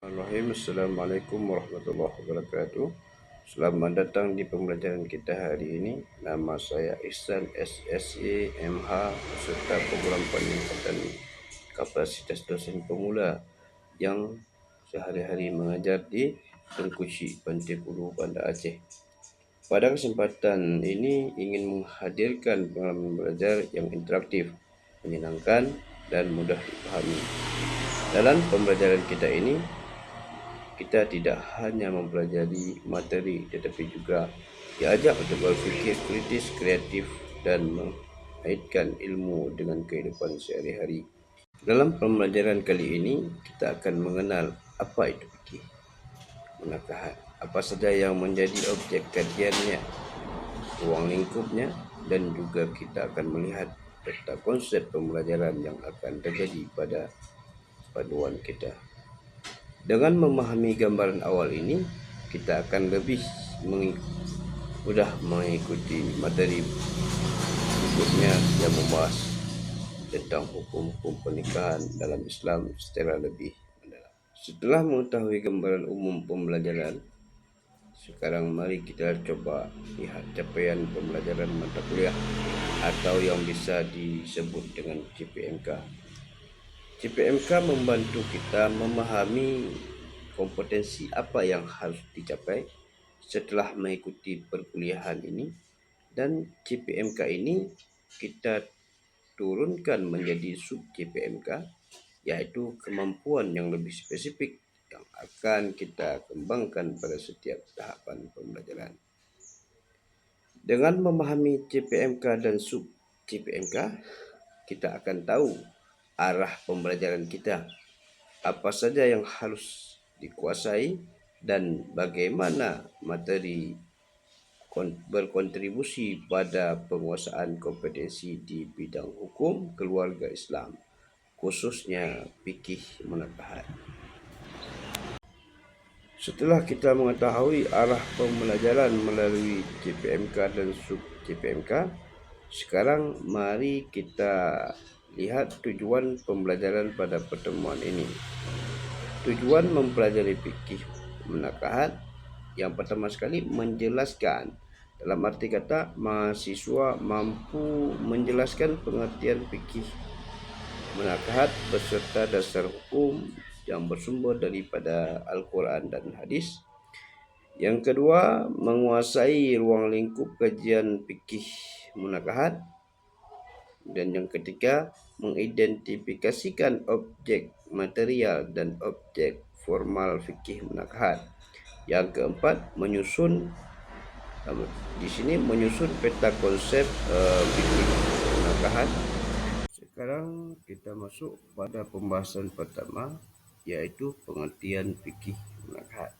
Bismillahirrahmanirrahim. Assalamualaikum warahmatullahi wabarakatuh. Selamat datang di pembelajaran kita hari ini. Nama saya Ihsan SSA MH, peserta program peningkatan kapasitas dosen pemula yang sehari-hari mengajar di Tengku Syek Pantai Pulu, Banda Aceh. Pada kesempatan ini ingin menghadirkan pengalaman belajar yang interaktif, menyenangkan dan mudah dipahami. Dalam pembelajaran kita ini, kita tidak hanya mempelajari materi tetapi juga diajak untuk berfikir kritis, kreatif dan mengaitkan ilmu dengan kehidupan sehari-hari. Dalam pembelajaran kali ini kita akan mengenal apa itu fikih munakahat, apa saja yang menjadi objek kajiannya, ruang lingkupnya, dan juga kita akan melihat peta konsep pembelajaran yang akan terjadi pada panduan kita. Dengan memahami gambaran awal ini, kita akan lebih mudah mengikuti materi berikutnya yang membahas tentang hukum-hukum pernikahan dalam Islam secara lebih mendalam. Setelah mengetahui gambaran umum pembelajaran, sekarang mari kita coba lihat capaian pembelajaran mata kuliah atau yang bisa disebut dengan CPMK. CPMK membantu kita memahami kompetensi apa yang harus dicapai setelah mengikuti perkuliahan ini, dan CPMK ini kita turunkan menjadi sub CPMK, yaitu kemampuan yang lebih spesifik yang akan kita kembangkan pada setiap tahapan pembelajaran. Dengan memahami CPMK dan sub CPMK, kita akan tahu arah pembelajaran kita, apa saja yang harus dikuasai, dan bagaimana materi berkontribusi pada penguasaan kompetensi di bidang hukum keluarga Islam, khususnya fikih munakahat. Setelah kita mengetahui arah pembelajaran melalui CPMK dan sub CPMK, sekarang mari kita lihat tujuan pembelajaran pada pertemuan ini. Tujuan mempelajari fikih munakahat yang pertama sekali menjelaskan, dalam arti kata mahasiswa mampu menjelaskan pengertian fikih munakahat beserta dasar hukum yang bersumber daripada Al-Quran dan hadis. Yang kedua, menguasai ruang lingkup kajian fikih munakahat. Dan yang ketiga, mengidentifikasikan objek material dan objek formal fikih munakahat. Yang keempat, menyusun peta konsep fikih munakahat. Sekarang kita masuk pada pembahasan pertama, yaitu pengertian fikih munakahat.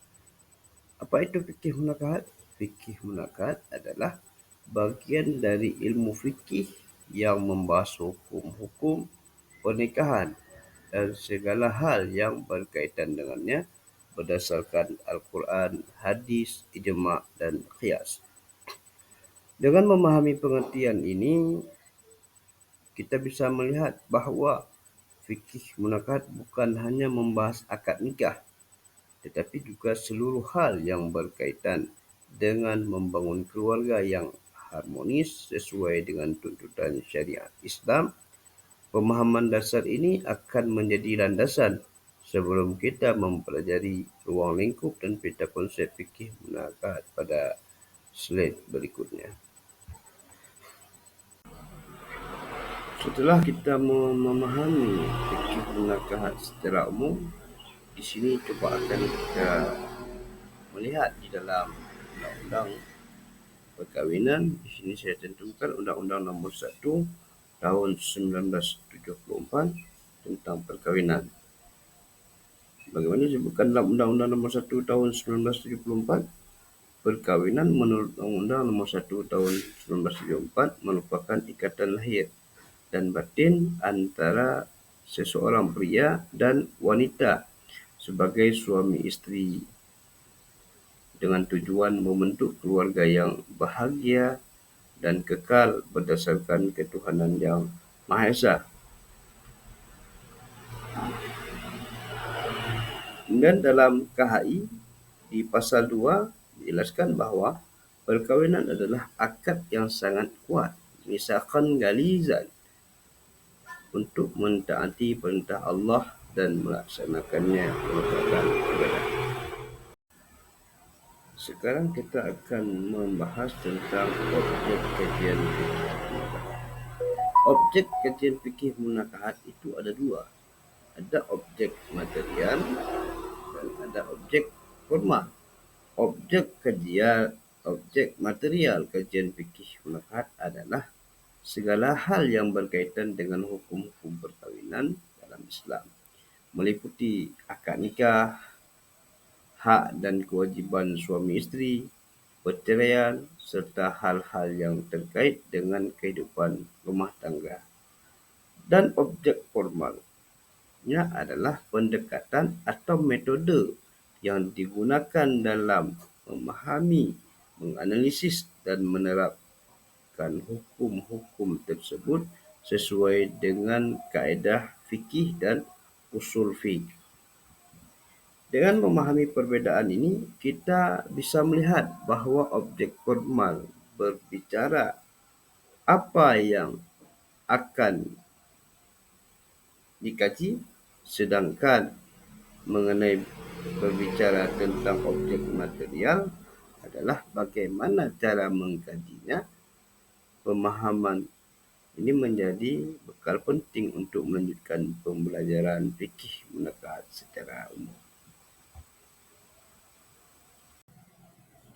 Apa itu fikih munakahat? Fikih munakahat adalah bagian dari ilmu fikih yang membahas hukum-hukum pernikahan dan segala hal yang berkaitan dengannya berdasarkan Al-Quran, hadis, ijma' dan qiyas. Dengan memahami pengertian ini, kita bisa melihat bahawa fikih munakahat bukan hanya membahas akad nikah, tetapi juga seluruh hal yang berkaitan dengan membangun keluarga yang harmonis sesuai dengan tuntutan syariat Islam. Pemahaman dasar ini akan menjadi landasan sebelum kita mempelajari ruang lingkup dan peta konsep fikih munakahat pada slide berikutnya. Setelah kita memahami fikih munakahat secara umum, di sini coba akan kita melihat di dalam undang-undang perkahwinan. Di sini saya tentukan Undang-Undang Nomor 1 Tahun 1974 tentang perkahwinan. Bagaimana disebutkan dalam Undang-Undang Nomor 1 Tahun 1974? Perkahwinan menurut Undang-Undang Nomor 1 Tahun 1974 merupakan ikatan lahir dan batin antara seseorang pria dan wanita sebagai suami isteri dengan tujuan membentuk keluarga yang bahagia dan kekal berdasarkan ketuhanan yang Maha Esa. Kemudian dalam KHI di pasal 2 dijelaskan bahawa perkahwinan adalah akad yang sangat kuat, misalkan galizan, untuk mentaati perintah Allah dan melaksanakannya merupakan ibadah. Sekarang kita akan membahas tentang objek kajian fikih munakahat. Objek kajian fikih munakahat itu ada dua. Ada objek material dan ada objek formal. Objek material kajian fikih munakahat adalah segala hal yang berkaitan dengan hukum-hukum perkahwinan dalam Islam, meliputi akad nikah, hak dan kewajiban suami isteri, perceraian, serta hal-hal yang terkait dengan kehidupan rumah tangga. Dan objek formalnya adalah pendekatan atau metode yang digunakan dalam memahami, menganalisis dan menerapkan hukum-hukum tersebut sesuai dengan kaedah fikih dan usul fiqh. Dengan memahami perbezaan ini, kita bisa melihat bahawa objek formal berbicara apa yang akan dikaji, sedangkan mengenai berbicara tentang objek material adalah bagaimana cara mengkajinya. Pemahaman ini menjadi bekal penting untuk melanjutkan pembelajaran fikih munakahat secara umum.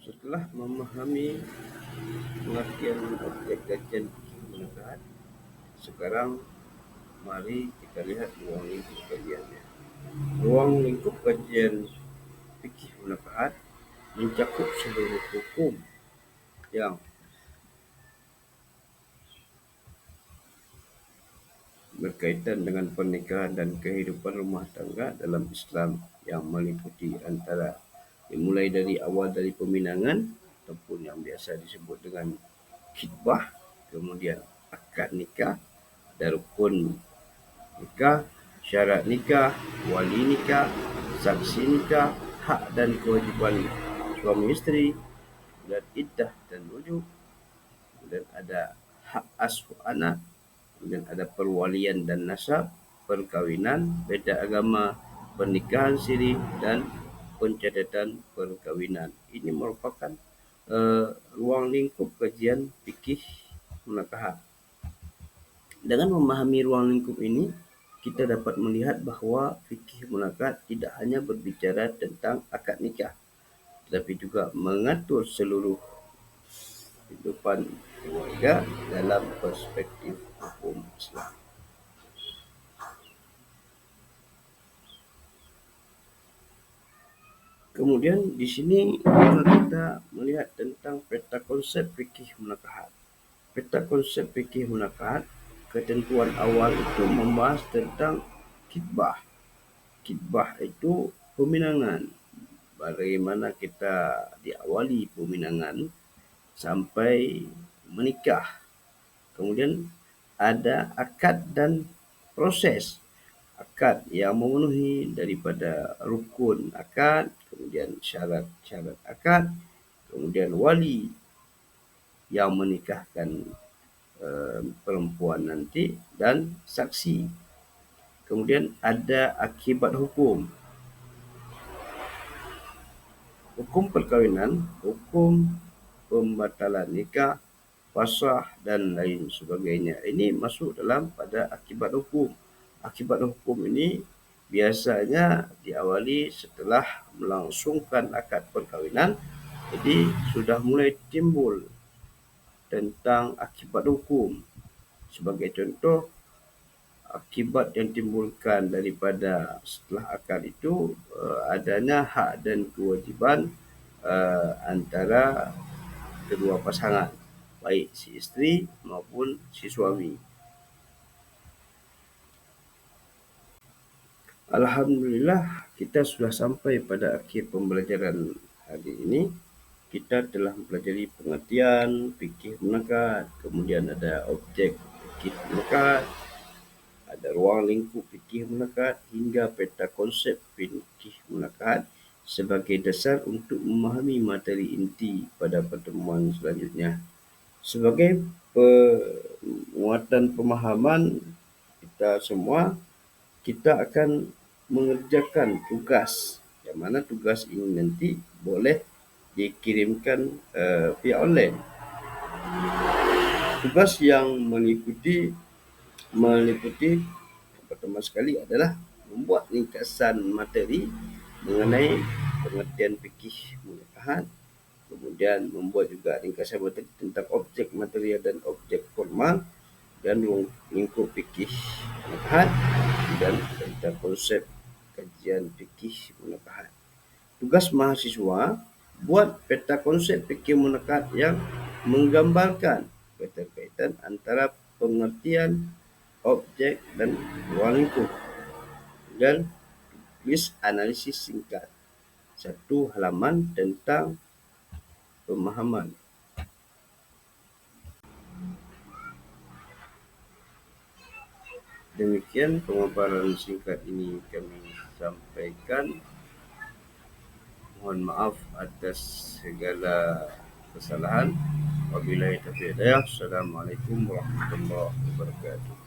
Setelah memahami pengertian objek kajian fikih munakahat, sekarang mari kita lihat ruang lingkup kajiannya. Ruang lingkup kajian fikih munakahat mencakup seluruh hukum yang berkaitan dengan pernikahan dan kehidupan rumah tangga dalam Islam, yang meliputi antara dimulai dari awal dari peminangan ataupun yang biasa disebut dengan khitbah, kemudian akad nikah, ada rukun nikah, syarat nikah, wali nikah, saksi nikah, hak dan kewajipan suami isteri, dan iddah dan rujuk, dan ada hak asuh anak, kemudian ada perwalian dan nasab, perkahwinan, beda agama, pernikahan siri, dan pencatatan perkahwinan. Ini merupakan ruang lingkup kajian fikih munakahat. Dengan memahami ruang lingkup ini, kita dapat melihat bahawa fikih munakahat tidak hanya berbicara tentang akad nikah, tetapi juga mengatur seluruh kehidupan keluarga dalam perspektif hukum Islam. Kemudian di sini kita melihat tentang peta konsep fikih munakahat. Peta konsep fikih munakahat, ketentuan awal itu membahas tentang khitbah. Khitbah itu peminangan. Bagaimana kita diawali peminangan sampai menikah. Kemudian ada akad dan proses. Akad yang memenuhi daripada rukun akad, kemudian syarat-syarat akad, kemudian wali yang menikahkan perempuan nanti, dan saksi. Kemudian ada akibat hukum. Hukum perkahwinan, hukum pembatalan nikah, fasakh dan lain sebagainya. Ini masuk dalam pada akibat hukum. Akibat hukum ini biasanya diawali setelah melangsungkan akad perkahwinan. Jadi sudah mulai timbul tentang akibat hukum. Sebagai contoh, akibat yang timbulkan daripada setelah akad itu adanya hak dan kewajiban antara kedua pasangan, baik si isteri maupun si suami. Alhamdulillah, kita sudah sampai pada akhir pembelajaran hari ini. Kita telah mempelajari pengertian fikih munakahat, kemudian ada objek fikih munakahat, ada ruang lingkup fikih munakahat hingga peta konsep fikih munakahat sebagai dasar untuk memahami materi inti pada pertemuan selanjutnya. Sebagai penguatan pemahaman kita semua, kita akan mengerjakan tugas, yang mana tugas ini nanti boleh dikirimkan via online. Tugas yang meliputi pertama sekali adalah membuat ringkasan materi mengenai pengertian fikih munakahat, kemudian membuat juga ringkasan materi tentang objek material dan objek formal dan lingkup fikih munakahat dan tentang konsep kajian fikih munakahat. Tugas mahasiswa, buat peta konsep fikih munakahat yang menggambarkan keterkaitan antara pengertian objek dan ruang lingkup, dan tulis analisis singkat 1 halaman tentang pemahaman. Demikian pemaparan singkat ini kami sampaikan. Mohon maaf atas segala kesalahan. Wabillahi taufiq hidayah. Assalamualaikum warahmatullahi wabarakatuh.